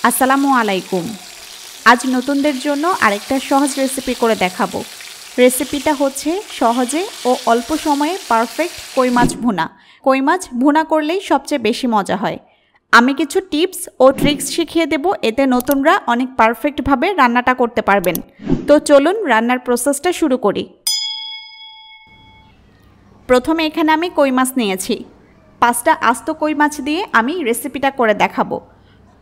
আসসালামু আলাইকুম। আজ নতুনদের জন্য আরেকটা সহজ রেসিপি করে দেখাবো। রেসিপিটা হচ্ছে সহজে ও অল্প সময়ে পারফেক্ট কই মাছ ভুনা। কই মাছ ভুনা করলেই সবচেয়ে বেশি মজা হয়। আমি কিছু টিপস ও ট্রিক্স শিখিয়ে দেব, এতে নতুনরা অনেক পারফেক্টভাবে রান্নাটা করতে পারবেন। তো চলুন রান্নার প্রসেসটা শুরু করি। প্রথমে এখানে আমি কই মাছ নিয়েছি। 5টা আস্ত কই মাছ দিয়ে আমি রেসিপিটা করে দেখাবো।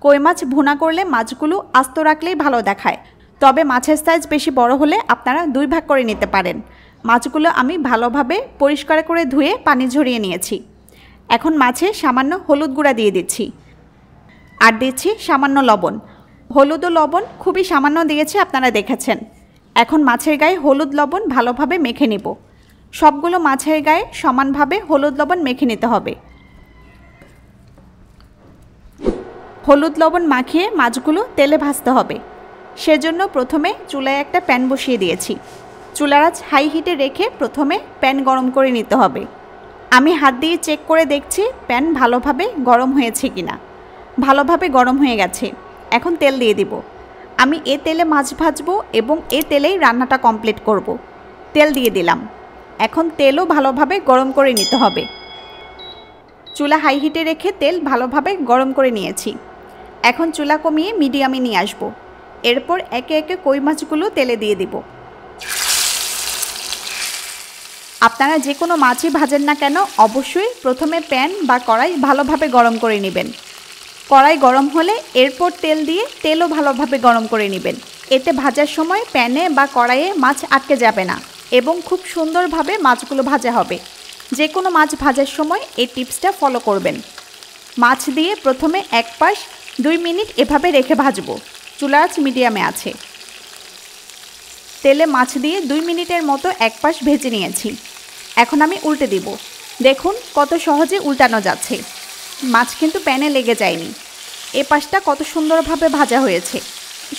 কই মাছ ভুনা করলে মাছগুলো আস্ত রাখলেই ভালো দেখায়, তবে মাছের সাইজ বেশি বড় হলে আপনারা 2 ভাগ করে নিতে পারেন। মাছগুলো আমি ভালোভাবে পরিষ্কার করে ধুয়ে পানি ঝরিয়ে নিয়েছি। এখন মাছে সামান্য হলুদ গুঁড়া দিয়ে দিচ্ছি, আর দিচ্ছি সামান্য লবণ। হলুদ ও লবণ খুবই সামান্য দিয়েছি, আপনারা দেখেছেন। এখন মাছের গায়ে হলুদ লবণ ভালোভাবে মেখে নেব। সবগুলো মাছের গায়ে সমানভাবে হলুদ লবণ মেখে নিতে হবে। হলুদ লবণ মাখিয়ে মাছগুলো তেলে ভাজতে হবে। সেজন্য প্রথমে চুলায় একটা প্যান বসিয়ে দিয়েছি। চুলার আঁচ হাই হিটে রেখে প্রথমে প্যান গরম করে নিতে হবে। আমি হাত দিয়ে চেক করে দেখছি প্যান ভালোভাবে গরম হয়েছে কিনা। ভালোভাবে গরম হয়ে গেছে। এখন তেল দিয়ে দিব। আমি এ তেলে মাছ ভাজবো এবং এ তেলেই রান্নাটা কমপ্লিট করব। তেল দিয়ে দিলাম। এখন তেলও ভালোভাবে গরম করে নিতে হবে। চুলা হাই হিটে রেখে তেল ভালোভাবে গরম করে নিয়েছি। এখন চুলা কমিয়ে মিডিয়ামে নিয়ে আসব। এরপর একে একে কই মাছগুলো তেলে দিয়ে দিব। আপনারা যে কোনো মাছই ভাজেন না কেন, অবশ্যই প্রথমে প্যান বা কড়াই ভালোভাবে গরম করে নেবেন। কড়াই গরম হলে এরপর তেল দিয়ে তেলও ভালোভাবে গরম করে নেবেন। এতে ভাজার সময় প্যানে বা কড়াইয়ে মাছ আটকে যাবে না এবং খুব সুন্দরভাবে মাছগুলো ভাজা হবে। যে কোনো মাছ ভাজার সময় এই টিপসটা ফলো করবেন। মাছ দিয়ে প্রথমে এক পাশ 2 মিনিট এভাবে রেখে ভাজবো। চুলার আঁচ মিডিয়ামে আছে। তেলে মাছ দিয়ে 2 মিনিটের মতো এক পাশ ভেজে নিয়েছি। এখন আমি উল্টে দিব। দেখুন কত সহজে উল্টানো যাচ্ছে। মাছ কিন্তু প্যানে লেগে যায়নি। এ পাশটা কত সুন্দরভাবে ভাজা হয়েছে।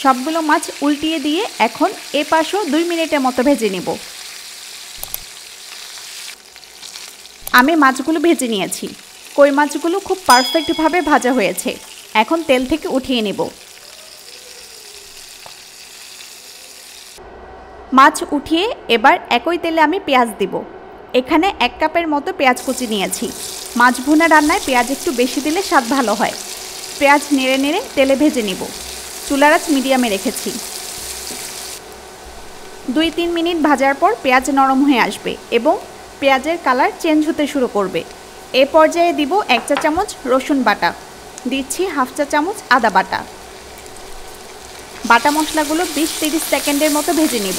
সবগুলো মাছ উল্টিয়ে দিয়ে এখন এ পাশও 2 মিনিটের মতো ভেজে নেব। আমি মাছগুলো ভেজে নিয়েছি। কই মাছগুলো খুব পারফেক্টভাবে ভাজা হয়েছে। এখন তেল থেকে উঠিয়ে নেব। মাছ উঠিয়ে এবার একই তেলে আমি পেঁয়াজ দিব। এখানে 1 কাপের মতো পেঁয়াজ কুচি নিয়েছি। মাছ ভুনা রান্নায় পেঁয়াজ একটু বেশি দিলে স্বাদ ভালো হয়। পেঁয়াজ নেড়ে নেড়ে তেলে ভেজে নিব। চুলার আঁচ মিডিয়ামে রেখেছি। 2-3 মিনিট ভাজার পর পেঁয়াজ নরম হয়ে আসবে এবং পেঁয়াজের কালার চেঞ্জ হতে শুরু করবে। এ পর্যায়ে দিব 1 চা চামচ রসুন বাটা, দিচ্ছি 1/2 চা চামচ আদা বাটা। বাটা মশলাগুলো 20-30 সেকেন্ডের মতো ভেজে নিব।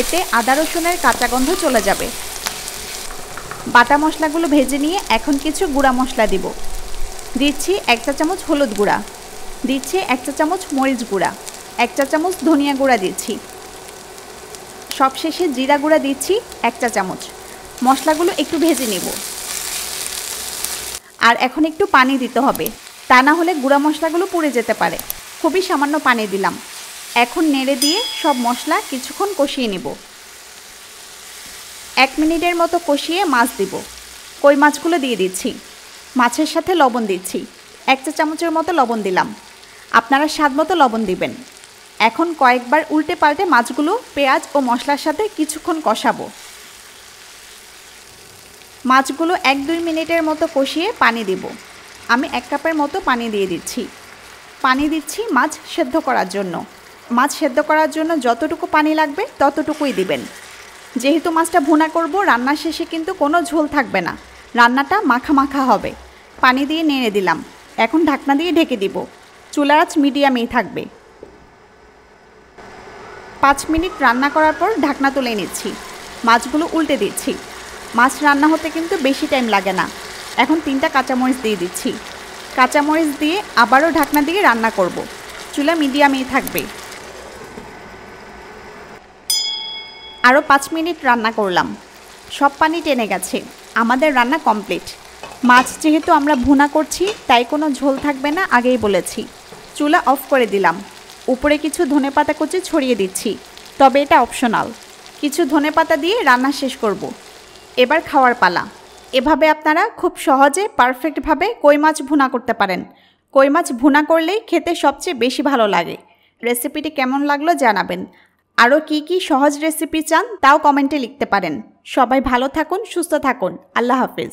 এতে আদা রসুনের কাঁচা গন্ধ চলে যাবে। বাটা মশলাগুলো ভেজে নিয়ে এখন কিছু গুঁড়া মশলা দিব। দিচ্ছি 1 চা চামচ হলুদ গুঁড়া, দিচ্ছি 1 চা চামচ মরিচ গুঁড়া, 1 চা চামচ ধনিয়া গুঁড়া দিচ্ছি। সবশেষে জিরা গুঁড়া দিচ্ছি 1 চা চামচ। মশলাগুলো একটু ভেজে নেব। আর এখন একটু পানি দিতে হবে, তা না হলে গুঁড়া মশলাগুলো পুড়ে যেতে পারে। খুবই সামান্য পানি দিলাম। এখন নেড়ে দিয়ে সব মশলা কিছুক্ষণ কষিয়ে নেব। 1 মিনিটের মতো কষিয়ে মাছ দিব। কই মাছগুলো দিয়ে দিচ্ছি। মাছের সাথে লবণ দিচ্ছি। 1 চা চামচের মতো লবণ দিলাম। আপনারা স্বাদ মতো লবণ দিবেন। এখন কয়েকবার উল্টে পাল্টে মাছগুলো পেঁয়াজ ও মশলার সাথে কিছুক্ষণ কষাবো। মাছগুলো 1-2 মিনিটের মতো কষিয়ে পানি দিব। আমি 1 কাপের মতো পানি দিয়ে দিচ্ছি। পানি দিচ্ছি মাছ সেদ্ধ করার জন্য। মাছ সেদ্ধ করার জন্য যতটুকু পানি লাগবে ততটুকুই দিবেন। যেহেতু মাছটা ভুনা করব, রান্নার শেষে কিন্তু কোনো ঝোল থাকবে না, রান্নাটা মাখা মাখা হবে। পানি দিয়ে নেড়ে দিলাম। এখন ঢাকনা দিয়ে ঢেকে দিব। চুলার আঁচ মিডিয়ামেই থাকবে। 5 মিনিট রান্না করার পর ঢাকনা তুলে নিচ্ছি। মাছগুলো উল্টে দিচ্ছি। মাছ রান্না হতে কিন্তু বেশি টাইম লাগে না। এখন 3টা কাঁচামরিচ দিয়ে দিচ্ছি। কাঁচামরিচ দিয়ে আবারও ঢাকনা দিয়ে রান্না করব। চুলা মিডিয়ামেই থাকবে। আরও 5 মিনিট রান্না করলাম। সব পানি টেনে গেছে। আমাদের রান্না কমপ্লিট। মাছ যেহেতু আমরা ভুনা করছি, তাই কোনো ঝোল থাকবে না, আগেই বলেছি। চুলা অফ করে দিলাম। উপরে কিছু ধনেপাতা কুচি ছড়িয়ে দিচ্ছি, তবে এটা অপশনাল। কিছু ধনেপাতা দিয়ে রান্না শেষ করব। এবার খাওয়ার পালা। এভাবে আপনারা খুব সহজে পারফেক্টভাবে কই মাছ ভুনা করতে পারেন। কই মাছ ভুনা করলেই খেতে সবচেয়ে বেশি ভালো লাগে। রেসিপিটি কেমন লাগলো জানাবেন। আরও কি কি সহজ রেসিপি চান তাও কমেন্টে লিখতে পারেন। সবাই ভালো থাকুন, সুস্থ থাকুন। আল্লাহ হাফেজ।